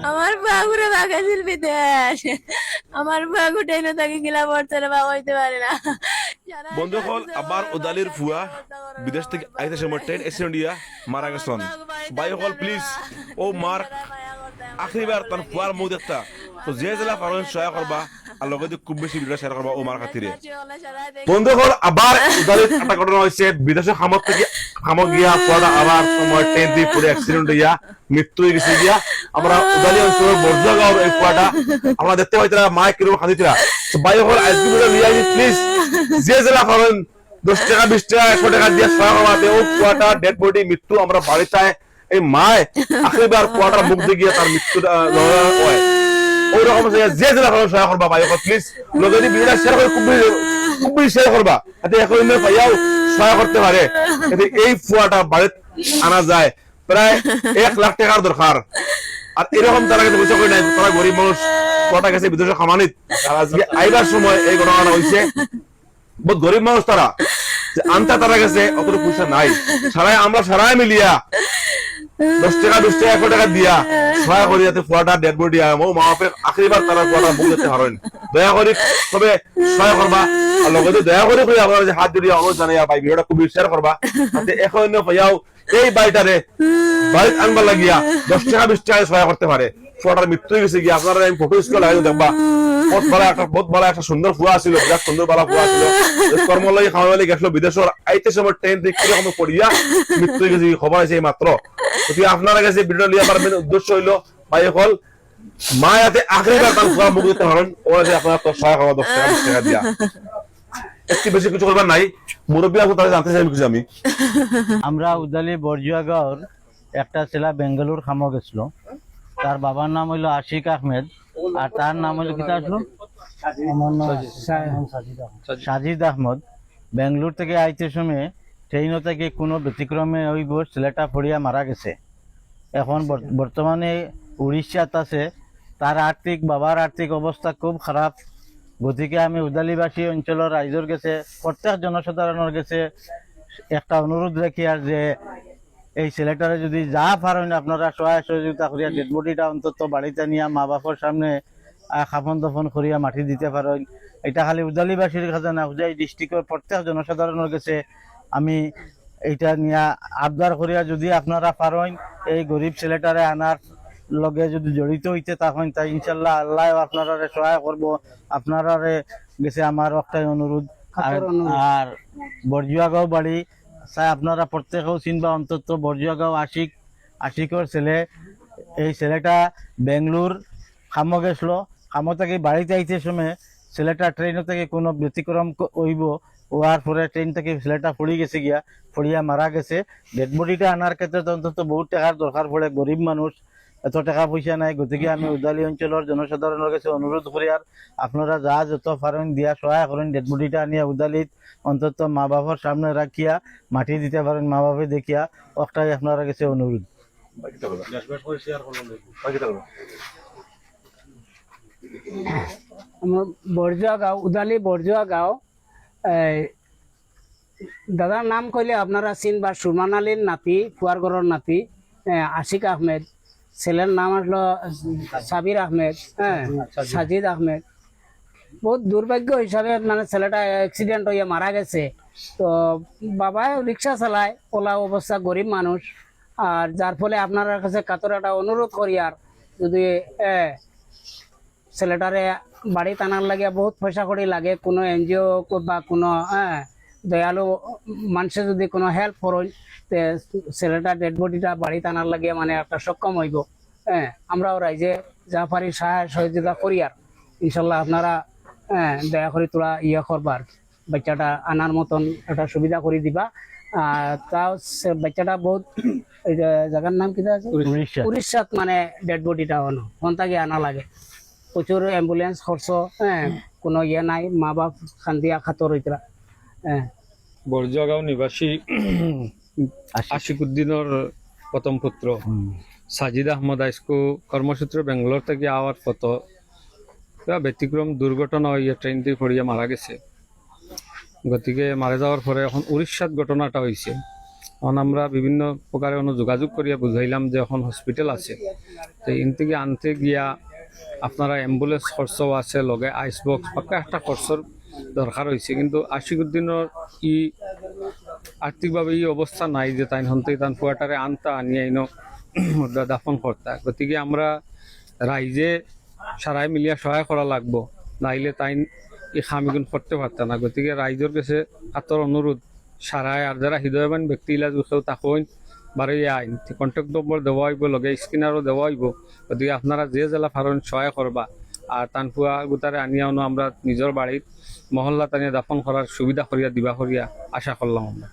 আমার বাগুরে বাগাছিল বিদেশ, আমার বাগু ট্রেনে থাকি গিলা পড়ছে না, বা হইতে পারে না। বন্ধু হল আবার উদালির ফুয়া বিদেশ থেকে আইতে সময় ট্রেন এক্সিডেন্ট দিয়া মারা গেছেন। ভাই হল প্লিজ ও মার আখরিবার তার ফুয়ার মুখ দেখতা তো যে জেলা পারেন সহায় করবা আর লগে খুব বেশি ভিডিও শেয়ার করবা ও মার খাতিরে। বন্ধু হল আবার উদালির একটা ঘটনা হয়েছে বিদেশের খামত থেকে খামক গিয়া ফুয়াটা আবার তোমার ট্রেন দিয়ে পড়ে অ্যাক্সিডেন্ট হইয়া মৃত্যু হয়ে গেছে গিয়া। আমরা উদালি অঞ্চলের বর্জগাঁও এই ফুয়াটা আমরা দেখতে পাইতাম মায় কিরকম খাদিতরা। ভাই হল আজকে ভিডিও লিয়া প্লিজ যে জেলা পারেন 10 টাকা 20 টাকা 100 টাকা দিয়ে সহায় করবাতে ও ফুয়াটা ডেড বডি মৃত্যু আমরা বাড়িতে এই মায় আখরিবার ফুয়াটার মুখ দিয়ে গিয়া তার মৃত্যু হয় ওই রকম যে জেলা পারেন সহায় করবা। ভাই হল প্লিজ যদি ভিডিওটা শেয়ার করে খুব বেশি শেয়ার করবা যাতে এখন পাইয়াও সহায় করতে পারে। এই ফুয়াটা বাড়িতে আনা যায় প্রায় 1 লাখ টাকার দরকার। আর এরকম তারা কিন্তু বুঝতে পারি নাই তারা গরিব মানুষ কটা গেছে বিদেশে খামানিত আর আজকে আইবার সময় এই ঘটনা হয়েছে। বহুত গরিব মানুষ তারা আনতে তারা গেছে অত পয়সা নাই আমরা সারাই মিলিয়া 10 টাকা 20 টাকা 100 টাকা দিয়া সহায় করি যাতে ফুয়াটা ডেড বডি ও মা বাপের আখরিবার তারা ফুয়াটা মুখ দেখতে পারেন। দয়া করে তবে সহায় করবা আর লগতে দয়া করে আপনারা যে হাত জড়িয়ে অনুরোধ জানাইয়া ভাই ভিডিওটা খুব শেয়ার করবা যাতে এখন পাইয়াও এই বাড়িটারে বাড়িতে আনবার লাগিয়া 10 টাকা 20 টাকা সহায় করতে পারে। ফুয়াটার মৃত্যু হয়ে গেছে গিয়ে আপনারা আমি ফটো স্কুল লাগাই দেখবা বহুত ভালো একটা সুন্দর ফুয়া ছিল বিরাট সুন্দর বালা ফুয়া ছিল কর্ম লাগি খাওয়া লাগি গেছিল বিদেশের আইতে সময় ট্রেন থেকে কিরকম পড়িয়া মৃত্যু হয়ে গেছে খবর আছে মাত্র। যদি আপনারা কাছে ভিডিও লিয়া পারবেন উদ্দেশ্য হইলো ভাই হল মা যাতে আখরিবার তার ফুয়া মুখ দিতে পারেন ওরা যে আপনারা তো সহায় হওয়া 10 টাকা 20 টাকা দিয়া একটু বেশি কিছু করবার নাই। মুরব্বী আছে তারা জানতে চাই কিছু আমি। আমরা উদালি বরজুয়াগাঁওর একটা ছেলে বেঙ্গালুর খামো গেছিল, তার বাবার নাম হইলো আশিক আহমেদ আর তার নাম হইলো কিতা আসলো সাজিদ আহমদ। বেঙ্গালুর থেকে আইতে সময় ট্রেনও থেকে কোনো ব্যতিক্রমে ওই ছেলেটা পড়িয়া মারা গেছে। এখন বর্তমানে উড়িষ্যাত আছে। তার বাবার আর্থিক অবস্থা খুব খারাপ। গতিকে আমি উদালিবাসী অঞ্চলের রাইজর গেছে প্রত্যেক জনসাধারণের গেছে একটা অনুরোধ রাখি আর যে এই ছেলেটারে যদি যা পারেন আপনারা সহায় সহযোগিতা করিয়া ডেড বডিটা অন্তত বাড়িতে নিয়ে মা বাপের সামনে খাপন দফন করিয়া মাটি দিতে পারেন। এটা খালি উদালিবাসীর কাছে না, উদাই ডিস্ট্রিক্টের প্রত্যেক জনসাধারণের কাছে আমি এইটা নিয়ে আবদার করিয়া যদি আপনারা পারেন এই গরিব ছেলেটারে আনার লগে যদি জড়িত হইতে তখন তাই ইনশাল্লাহ আল্লাহ আপনারা সহায় করব। আপনারা গেছে আমার একটাই অনুরোধ। আর বরজুয়াগাঁও বাড়ি আপনারা প্রত্যেকেও চিনবা অন্তত বরজুয়াগাঁও আশিকর ছেলে। এই ছেলেটা বেঙ্গলোর খামো গেছিল, খামো থেকে বাড়িতে আইতে সময় ছেলেটা ট্রেন থেকে কোনো ব্যতিক্রম হইব হওয়ার পরে ট্রেন থেকে ছেলেটা পড়ে গেছে গিয়া পড়িয়া মারা গেছে। ডেড বডিটা আনার ক্ষেত্রে অন্তত বহুত টাকার দরকার পড়ে, গরিব মানুষ এত টাকা পয়সা নাই। গতিকে আমি উদালি অঞ্চলের জনসাধারণের কাছে অনুরোধ করি আর আপনারা যত পারেন দিয়া সহায় করেন ডেড বডিটা আনিয়া উদালিত অন্তত মা বাবার সামনে রাখিয়া মাটি দিতে পারেন মা বাপে দেখিয়া একটাই আপনারা কাছে অনুরোধ। বরজুয়াগাঁও উদালি বরজুয়াগাঁও দাদার নাম কইলে আপনারা চিনবা সুরমান আলীর নাতি ফুয়ারগড়ের নাতি আশিক আহমেদ। ছেলের নাম আসলো সাবির আহমেদ, হ্যাঁ সাজিদ আহমেদ। বহুত দুর্ভাগ্য হিসাবে মানে ছেলেটা অ্যাক্সিডেন্ট হয়ে মারা গেছে। তো বাবাই রিক্সা চালায়, ওলা অবস্থা গরিব মানুষ। আর যার ফলে আপনার কাছে কাতর একটা অনুরোধ করি আর যদি ছেলেটারে বাড়ি টানার লাগে বহুত পয়সা করি লাগে, কোনো এনজিও বা কোনো দয়ালু মানুষে যদি কোনো হেল্প করেন ছেলেটা ডেড বডিটা বাড়ি টানার লাগে মানে একটা সক্ষম হইব। আমরাও রাইজে যা পারি সাহায্য সহযোগিতা করি আর ইনশাল্লাহ আপনারা দয়া করে তোরা করবার বাচ্চাটা আনার মতন একটা সুবিধা করে দিবা। তাও বাচ্চাটা বহুত জায়গার নাম কি আছে উড়িষ্যাত মানে ডেড বডিটা হনতাকে আনা লাগে, প্রচুর অ্যাম্বুলেন্স খরচ, কোনো নাই, মা বাপ খান্দিয়া খাতর হইতরা। বরজুয়াগাঁও নিবাসী আশিকুদ্দিনের প্রথম পুত্র সাজিদ আহমদ আইসকু কর্মসূত্রে বেঙ্গালোর থেকে আওয়ার পথ ব্যতিক্রম দুর্ঘটনা হইয়া ট্রেন দিয়ে পড়িয়া মারা গেছে। গতিকে মারা যাওয়ার পরে এখন উড়িষ্যাত ঘটনাটা হয়েছে। তখন আমরা বিভিন্ন প্রকারে যোগাযোগ করিয়া বুঝাইলাম যে এখন হসপিটাল আছে, তো ইন থেকে আনতে গিয়া আপনারা অ্যাম্বুলেন্স খরচও আছে, লগে আইস বক্স পাক্কা একটা খরচর দরকার হয়েছে, কিন্তু আশিকুদ্দিনের আর্থিকভাবে এই অবস্থা নাই যে তাই হন্তে তান ফুয়াটারে আনতা আনিয়ে আইন দাফন করতা। গতিকে আমরা রাইজে সারাই মিলিয়া সহায় করা লাগবো, নাইলে তাই এই খামিগুন করতে পারত না। গতিকে রাইজের কাছে আতর অনুরোধ, সারায় আর যারা হৃদয়বান ব্যক্তি ইলাজ কেউ তাকইন বারে আইন কন্ট্যাক্ট নম্বর দেওয়া হইব, লগে স্ক্রিনারও দেওয়া হইব। গতিকে আপনারা যে জেলা ফারণ সহায় করবা, আর তানফুয়া গুতারে আনিয়ানো আমরা নিজের বাড়ির মহল্লা টানিয়ে দাফন করার সুবিধা করিয়া দিবা করিয়া আশা করলাম আমরা।